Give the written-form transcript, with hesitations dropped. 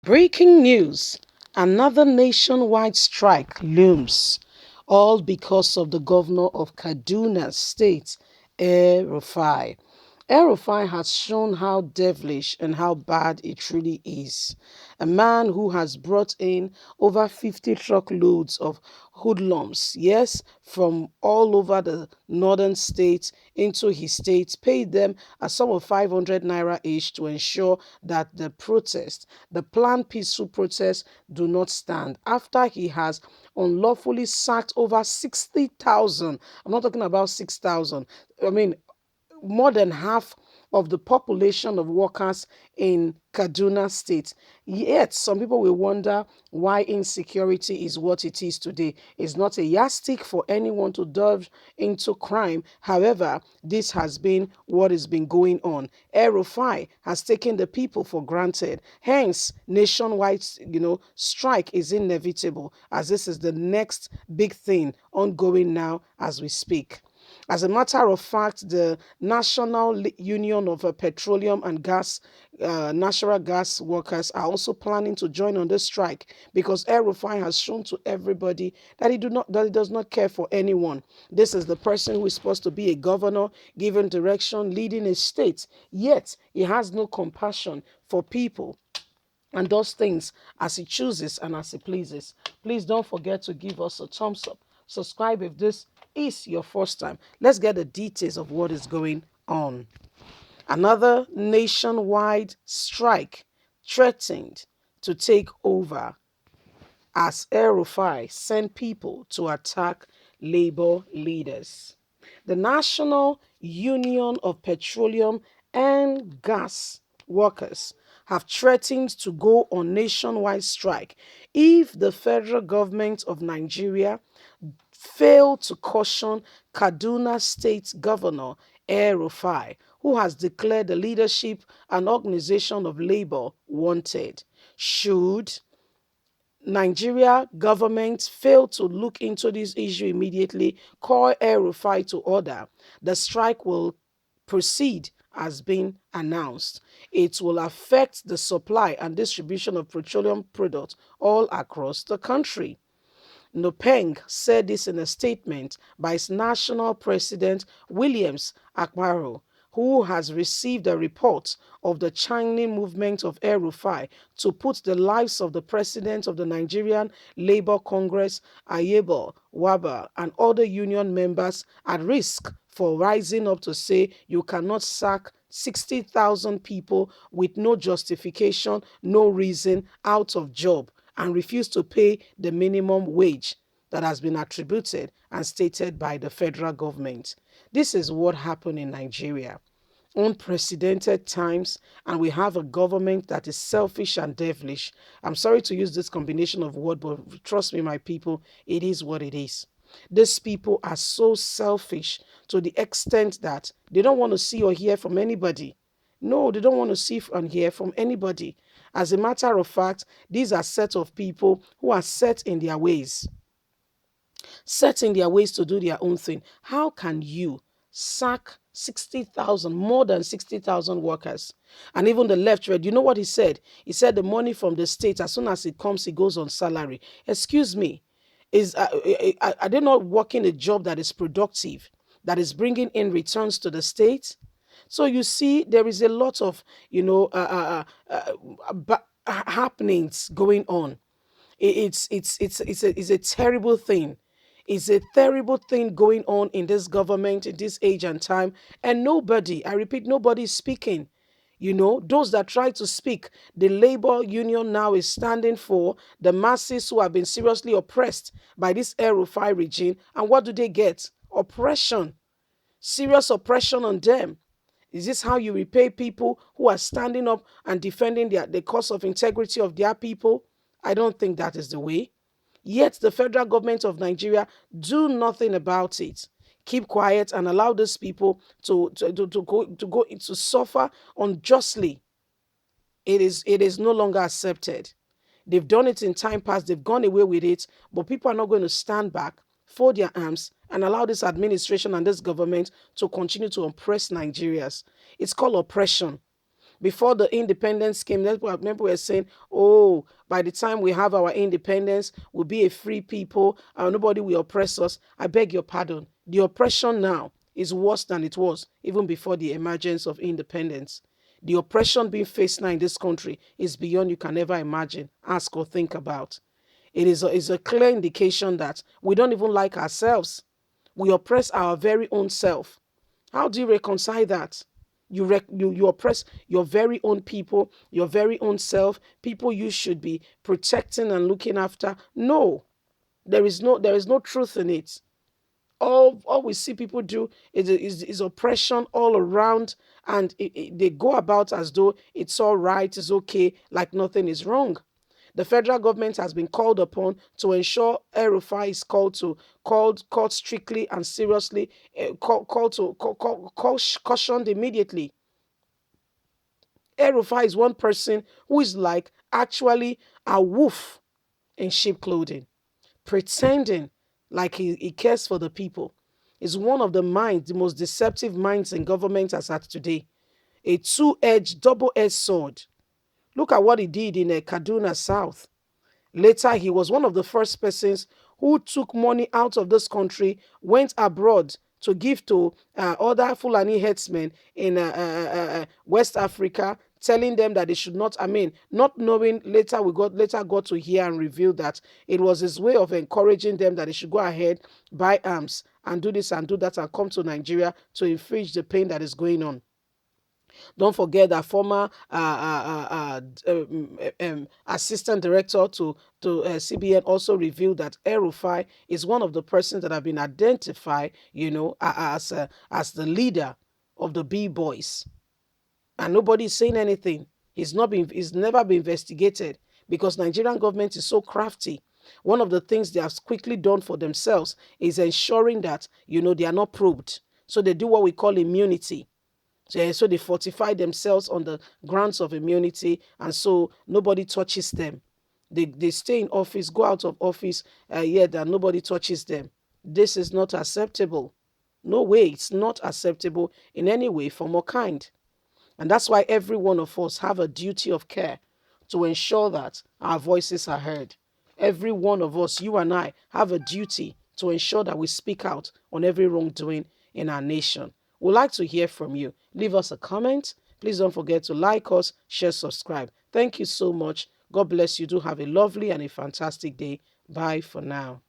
Breaking news. Another nationwide strike looms, all because of the governor of Kaduna State, EL-RUFAI. El-Rufai has shown how devilish and how bad it truly is. A man who has brought in over 50 truckloads of hoodlums, yes, from all over the northern states into his state, paid them a sum of 500 naira each to ensure that the planned peaceful protest, do not stand. After he has unlawfully sacked over 60,000, I'm not talking about 6,000. I mean, more than half of the population of workers in Kaduna State. Yet, some people will wonder why insecurity is what it is today. It's not a yardstick for anyone to delve into crime. However, this has been what has been going on. El-Rufai has taken the people for granted. Hence, nationwide, strike is inevitable, as this is the next big thing ongoing now as we speak. As a matter of fact, the National Union of Petroleum and Gas, Natural Gas Workers are also planning to join on this strike because El-Rufai has shown to everybody that he does not care for anyone. This is the person who is supposed to be a governor, giving direction, leading a state. Yet he has no compassion for people and does things as he chooses and as he pleases. Please don't forget to give us a thumbs up. Subscribe if this is your first time. Let's get the details of what is going on. Another nationwide strike threatened to take over as El-Rufai sent people to attack labor leaders. The National Union of Petroleum and Gas Workers have threatened to go on nationwide strike if the federal government of Nigeria fail to caution Kaduna State Governor El-Rufai, who has declared the leadership and organization of labor wanted. Should Nigeria government failed to look into this issue immediately, call El-Rufai to order, the strike will proceed as been announced. It will affect the supply and distribution of petroleum products all across the country. Nopeng said this in a statement by its national president, Williams Akparo, who has received a report of the channeling movement of El-Rufai to put the lives of the president of the Nigerian Labour Congress, Ayebo Waba, and other union members at risk for rising up to say you cannot sack 60,000 people with no justification, no reason, out of job, and refuse to pay the minimum wage that has been attributed and stated by the federal government. This is what happened in Nigeria. Unprecedented times, and we have a government that is selfish and devilish. I'm sorry to use this combination of words, but trust me, my people, it is what it is. These people are so selfish to the extent that they don't want to see or hear from anybody. No, they don't want to see and hear from anybody. As a matter of fact, these are set of people who are set in their ways to do their own thing. How can you sack 60,000, more than 60,000 workers? And even the left read, you know what he said? He said the money from the state, as soon as it comes, it goes on salary. Excuse me, are they not working a job that is productive, that is bringing in returns to the state? So you see, there is a lot of, happenings going on. It's a terrible thing. It's a terrible thing going on in this government, in this age and time. And nobody, I repeat, nobody is speaking. Those that try to speak, the labor union now is standing for the masses who have been seriously oppressed by this El-Rufai regime. And what do they get? Oppression. Serious oppression on them. Is this how you repay people who are standing up and defending the cause of integrity of their people? I don't think that is the way. Yet the federal government of Nigeria do nothing about it. Keep quiet and allow these people to go to suffer unjustly. It is no longer accepted. They've done it in time past. They've gone away with it. But people are not going to stand back, fold their arms, and allow this administration and this government to continue to oppress Nigerians. It's called oppression. Before the independence came, that's what people were saying, oh, by the time we have our independence, we'll be a free people and nobody will oppress us. I beg your pardon. The oppression now is worse than it was even before the emergence of independence. The oppression being faced now in this country is beyond you can ever imagine, ask, or think about. Is a clear indication that we don't even like ourselves. We oppress our very own self. How do you reconcile that? You oppress your very own people, your very own self, people you should be protecting and looking after. No, there is no truth in it. All we see people do is oppression all around, and they go about as though it's all right, it's okay, like nothing is wrong. The federal government has been called upon to ensure El-RUFAI is called strictly and seriously, cautioned immediately. El-RUFAI is one person who is like actually a wolf in sheep clothing, pretending like he cares for the people. Is one of the minds, the most deceptive minds in government as at today. A two-edged, double-edged sword. Look at what he did in Kaduna South. Later, he was one of the first persons who took money out of this country, went abroad to give to other Fulani herdsmen in West Africa, telling them that they should not, not knowing, later got to hear and reveal that it was his way of encouraging them that they should go ahead, buy arms, and do this and do that, and come to Nigeria to inflict the pain that is going on. Don't forget that former assistant director to CBN also revealed that El-RUFAI is one of the persons that have been identified, as the leader of the B-boys, and nobody is saying anything. He's never been investigated because Nigerian government is so crafty. One of the things they have quickly done for themselves is ensuring that they are not probed. So they do what we call immunity. So they fortify themselves on the grounds of immunity, and so nobody touches them. They stay in office, go out of office, yet that nobody touches them. This is not acceptable. No way, it's not acceptable in any way, form, or kind. And that's why every one of us have a duty of care to ensure that our voices are heard. Every one of us, you and I, have a duty to ensure that we speak out on every wrongdoing in our nation. We'd like to hear from you. Leave us a comment. Please don't forget to like us, share, subscribe. Thank you so much. God bless you. Do have a lovely and a fantastic day. Bye for now.